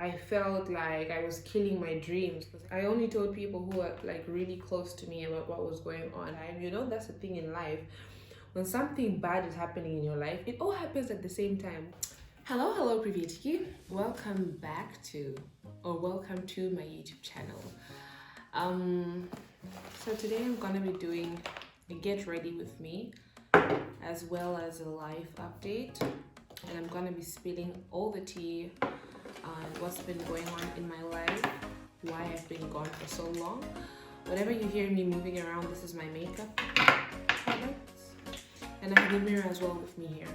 I felt like I was killing my dreams. I only told people who were like really close to me about what was going on. And you know, that's the thing in life. When something bad is happening in your life, it all happens at the same time. Hello, privyetiki. Welcome to my YouTube channel. So today I'm gonna be doing a get ready with me, as well as a life update, and I'm gonna be spilling all the tea on what's been going on in my life, why I've been gone for so long. Whenever you hear me moving around, this is my makeup products, and I have a mirror as well with me here.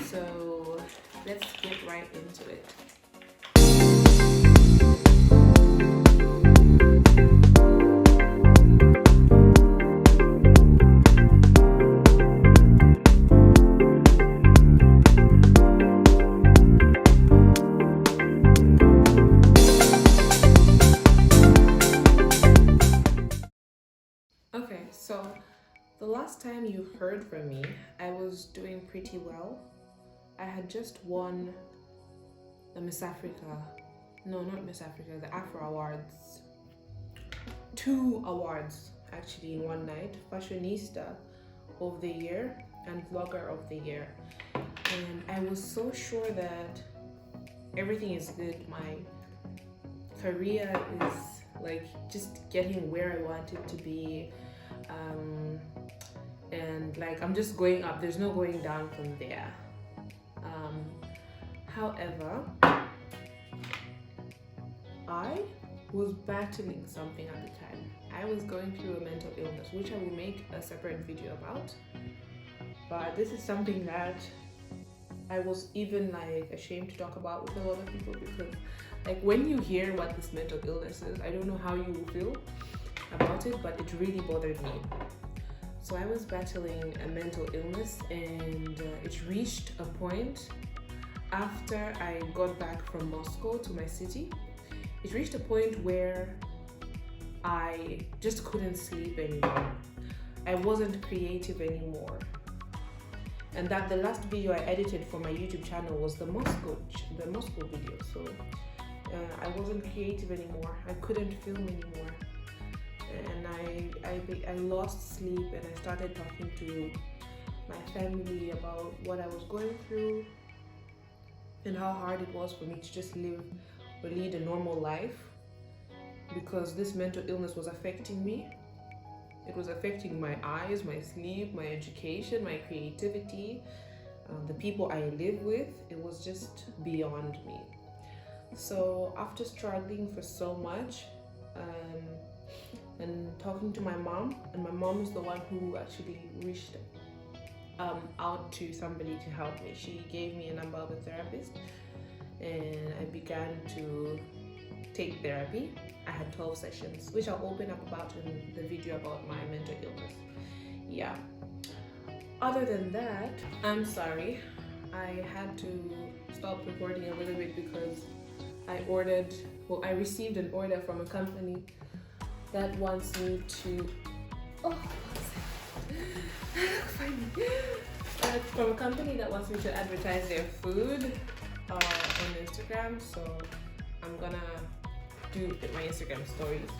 So let's get right into it. Okay, so the last time you heard from me, I was doing pretty well. I had just won the Miss Africa, no, not Miss Africa, the Afro Awards. 2 awards actually in one night: Fashionista of the Year and Vlogger of the Year. And I was so sure that everything is good. My career is like just getting where I want it to be. And like I'm just going up, there's no going down from there. However, I was battling something at the time. I was going through a mental illness, which I will make a separate video about. But this is something that I was even like ashamed to talk about with a lot of people, because like when you hear what this mental illness is, I don't know how you will feel about it, but it really bothered me. So I was battling a mental illness, and it reached a point after I got back from Moscow to my city. It reached a point where I just couldn't sleep anymore. I wasn't creative anymore. And that the last video I edited for my YouTube channel was the Moscow video. So I wasn't creative anymore. I couldn't film anymore. And I lost sleep, and I started talking to my family about what I was going through and how hard it was for me to just lead a normal life, because this mental illness was affecting me. It was affecting my eyes, my sleep, my education, my creativity, the people I live with. It was just beyond me. So after struggling for so much, and talking to my mom, and my mom is the one who actually reached out to somebody to help me. She gave me a number of a therapist, and I began to take therapy. I had 12 sessions, which I'll open up about in the video about my mental illness. Yeah. Other than that, I'm sorry, I had to stop recording a little bit because I received an order from a company that wants me to, from a company that wants me to advertise their food on Instagram. So I'm gonna do my Instagram stories.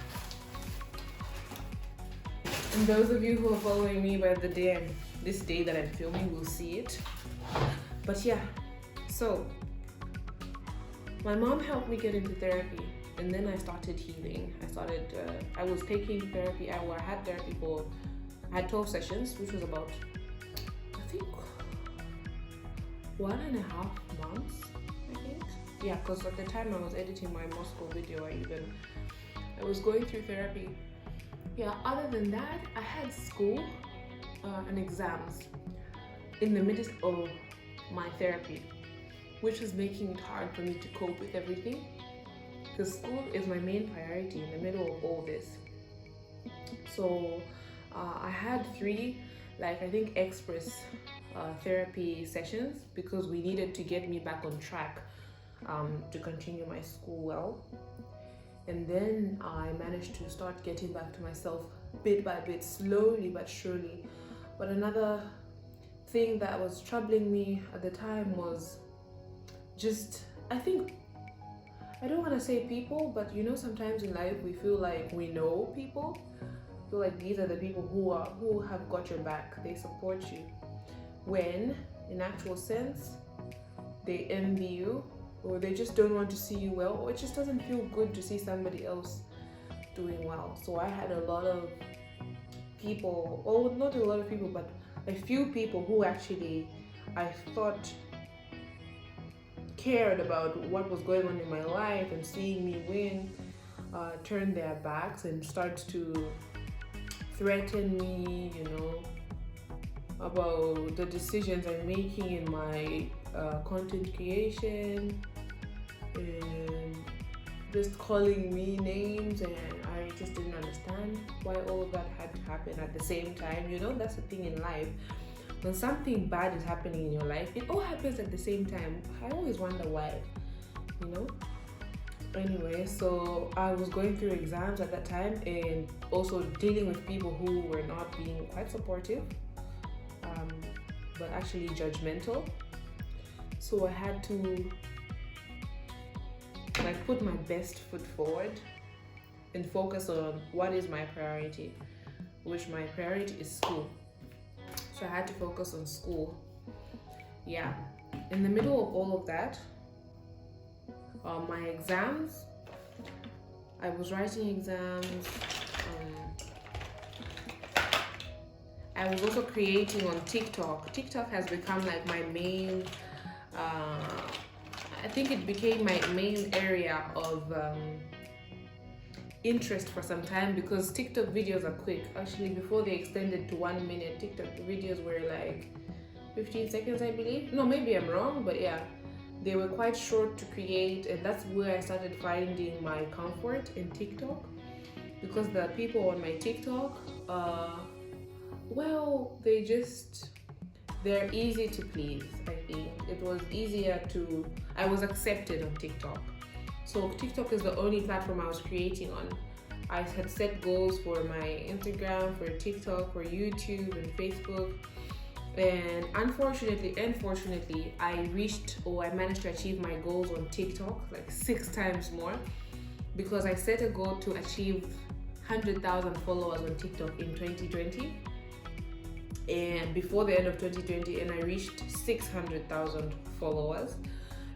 And those of you who are following me by this day that I'm filming will see it. But yeah, so my mom helped me get into therapy, and then I started healing. I was taking therapy. I had 12 sessions, which was about, I think, 1.5 months, I think. Yeah, because at the time I was editing my Moscow video, I was going through therapy. Yeah, other than that, I had school and exams in the midst of my therapy, which was making it hard for me to cope with everything, because school is my main priority in the middle of all this. So I had 3, I think, express therapy sessions, because we needed to get me back on track to continue my school well. And then I managed to start getting back to myself bit by bit, slowly but surely. But another thing that was troubling me at the time was just, I think, I don't want to say people, but you know, sometimes in life we feel like we know people. Feel like these are the people who have got your back. They support you. When, in actual sense, they envy you, or they just don't want to see you well, or it just doesn't feel good to see somebody else doing well. So I had a lot of people, or not a lot of people, but a few people who actually I thought cared about what was going on in my life and seeing me win, turn their backs and start to threaten me, you know, about the decisions I'm making in my content creation, and just calling me names, and I just didn't understand why all of that had to happen at the same time. You know, that's the thing in life. When something bad is happening in your life, it all happens at the same time. I always wonder why, you know? Anyway, so I was going through exams at that time and also dealing with people who were not being quite supportive, but actually judgmental. So I had to like put my best foot forward and focus on what is my priority, which my priority is school. So I had to focus on school. Yeah. In the middle of all of that, my exams, I was writing exams. I was also creating on TikTok. TikTok has become like my main, I think it became my main area of interest for some time, because TikTok videos are quick. Actually, before they extended to 1 minute, TikTok videos were like 15 seconds, I believe. No, maybe I'm wrong, but yeah, they were quite short to create, and that's where I started finding my comfort in TikTok, because the people on my TikTok, well, they're easy to please. I think it was easier to, I was accepted on TikTok. So TikTok is the only platform I was creating on. I had set goals for my Instagram, for TikTok, for YouTube and Facebook. And unfortunately, I managed to achieve my goals on TikTok like 6 times more, because I set a goal to achieve 100,000 followers on TikTok in 2020. And before the end of 2020, and I reached 600,000 followers,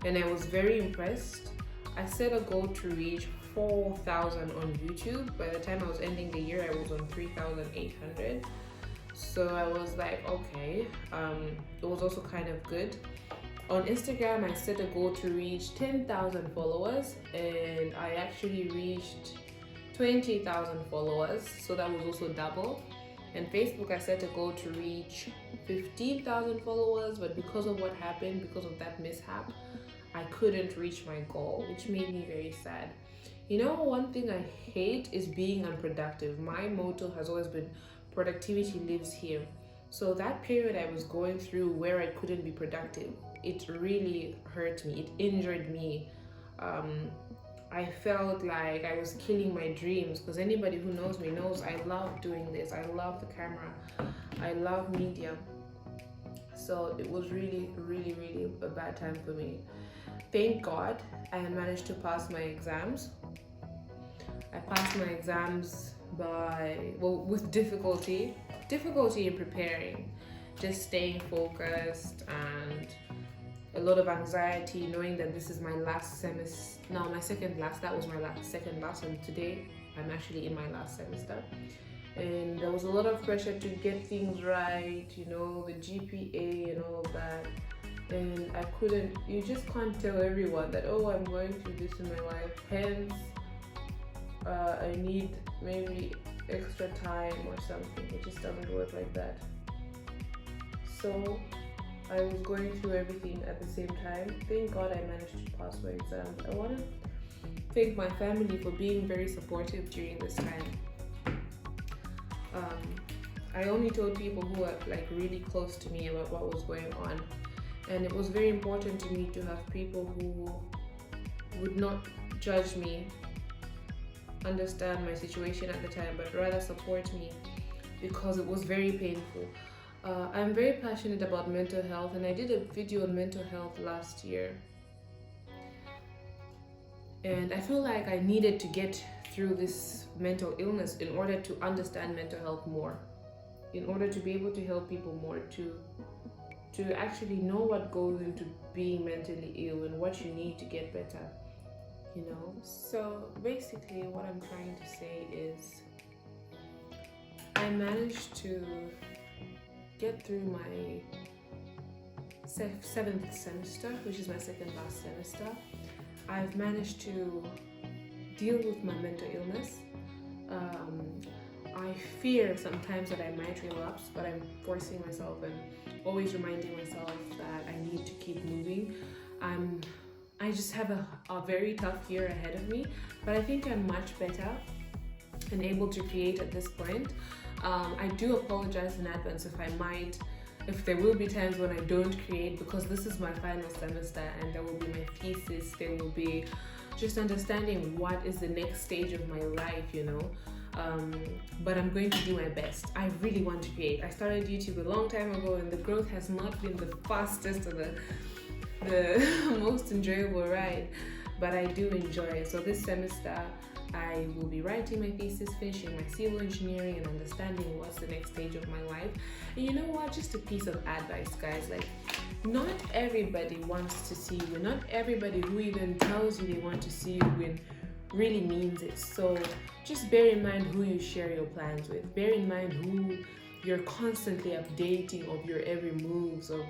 and I was very impressed. I set a goal to reach 4,000 on YouTube. By the time I was ending the year, I was on 3,800. So I was like, okay, it was also kind of good. On Instagram, I set a goal to reach 10,000 followers, and I actually reached 20,000 followers. So that was also double. And Facebook, I set a goal to reach 15,000 followers, but because of what happened, because of that mishap, I couldn't reach my goal, which made me very sad. You know, one thing I hate is being unproductive. My motto has always been productivity lives here. So that period I was going through where I couldn't be productive, it really hurt me. It injured me. I felt like I was killing my dreams, because anybody who knows me knows I love doing this. I love the camera. I love media. So it was really, really, really a bad time for me. Thank God I managed to pass my exams. I passed my exams with difficulty in preparing, just staying focused, and a lot of anxiety, knowing that this is my last semester. No, my second last. That was my second last, and today I'm actually in my last semester. And there was a lot of pressure to get things right, you know, the GPA and all of that. And I couldn't, you just can't tell everyone that, oh, I'm going through this in my life, hence I need maybe extra time or something. It just doesn't work like that. So I was going through everything at the same time. Thank God I managed to pass my exams. I want to thank my family for being very supportive during this time. I only told people who are like really close to me about what was going on. And it was very important to me to have people who would not judge me, understand my situation at the time, but rather support me, because it was very painful. I'm very passionate about mental health, and I did a video on mental health last year. And I feel like I needed to get through this mental illness in order to understand mental health more, in order to be able to help people more, to actually know what goes into being mentally ill and what you need to get better, you know. So basically what I'm trying to say is I managed to get through my seventh semester, which is my second last semester. I've managed to deal with my mental illness. um, I fear sometimes that I might relapse, but I'm forcing myself and always reminding myself that I need to keep moving. I'm I just have a very tough year ahead of me, but I think I'm much better and able to create at this point. I do apologize in advance if there will be times when I don't create, because this is my final semester and there will be my thesis, there will be just understanding what is the next stage of my life, you know. But I'm going to do my best. I really want to create. I started YouTube a long time ago and the growth has not been the fastest or the most enjoyable ride, but I do enjoy it. So this semester I will be writing my thesis, finishing my civil engineering, and understanding what's the next stage of my life. And you know what? Just a piece of advice, guys. Like, not everybody wants to see you. Not everybody who even tells you they want to see you win really means it. So just bear in mind who you share your plans with. Bear in mind who you're constantly updating of your every moves, of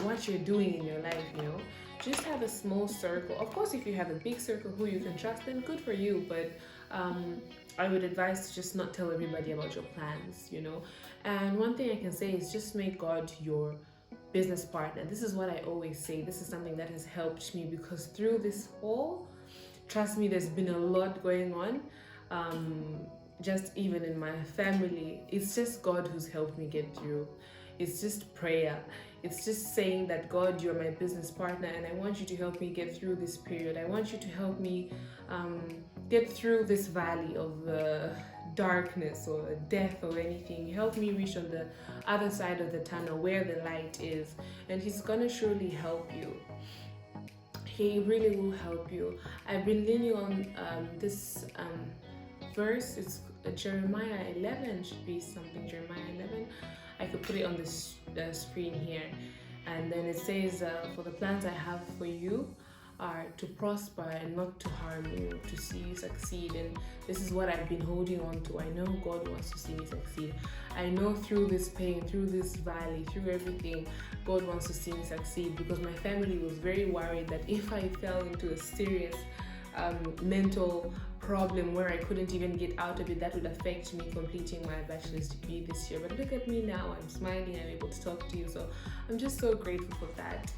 what you're doing in your life, you know. Just have a small circle. Of course, if you have a big circle who you can trust, then good for you. But I would advise to just not tell everybody about your plans, you know. And one thing I can say is just make God your business partner. This is what I always say. This is something that has helped me, because through this whole, trust me, there's been a lot going on. Just even in my family, it's just God who's helped me get through. It's just prayer. It's just saying that, God, you're my business partner and I want you to help me get through this period. I want you to help me get through this valley of darkness or death or anything. Help me reach on the other side of the tunnel where the light is. And He's gonna surely help you. He really will help you. I've been leaning on this verse. It's Jeremiah 11, should be something. Jeremiah 11. I could put it on this screen here. And then it says, for the plans I have for you are to prosper and not to harm you, to see you succeed. And this is what I've been holding on to. I know God wants to see me succeed. I know through this pain, through this valley, through everything, God wants to see me succeed, because my family was very worried that if I fell into a serious mental problem where I couldn't even get out of it, that would affect me completing my bachelor's degree this year. But look at me now, I'm smiling, I'm able to talk to you, so I'm just so grateful for that.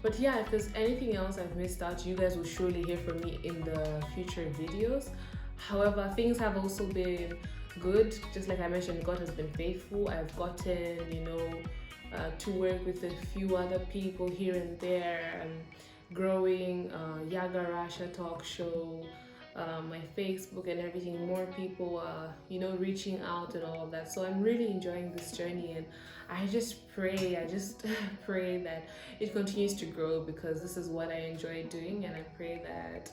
But yeah, if there's anything else I've missed out, you guys will surely hear from me in the future videos. However, things have also been good. Just like I mentioned, God has been faithful. I've gotten, to work with a few other people here and there, growing Yaga Rasha talk show, my Facebook and everything, more people reaching out and all of that. So I'm really enjoying this journey, and I just pray that it continues to grow, because this is what I enjoy doing, and I pray that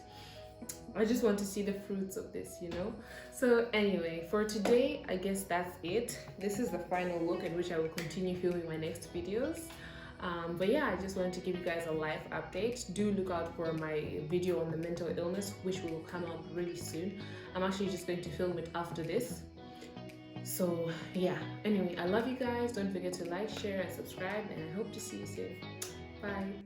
I just want to see the fruits of this, you know. So anyway, for today, I guess that's it. This is the final look at which I will continue filming my next videos. But yeah, I just wanted to give you guys a life update. Do look out for my video on the mental illness, which will come out really soon. I'm actually just going to film it after this. So yeah, anyway, I love you guys. Don't forget to like, share, and subscribe, and I hope to see you soon. Bye.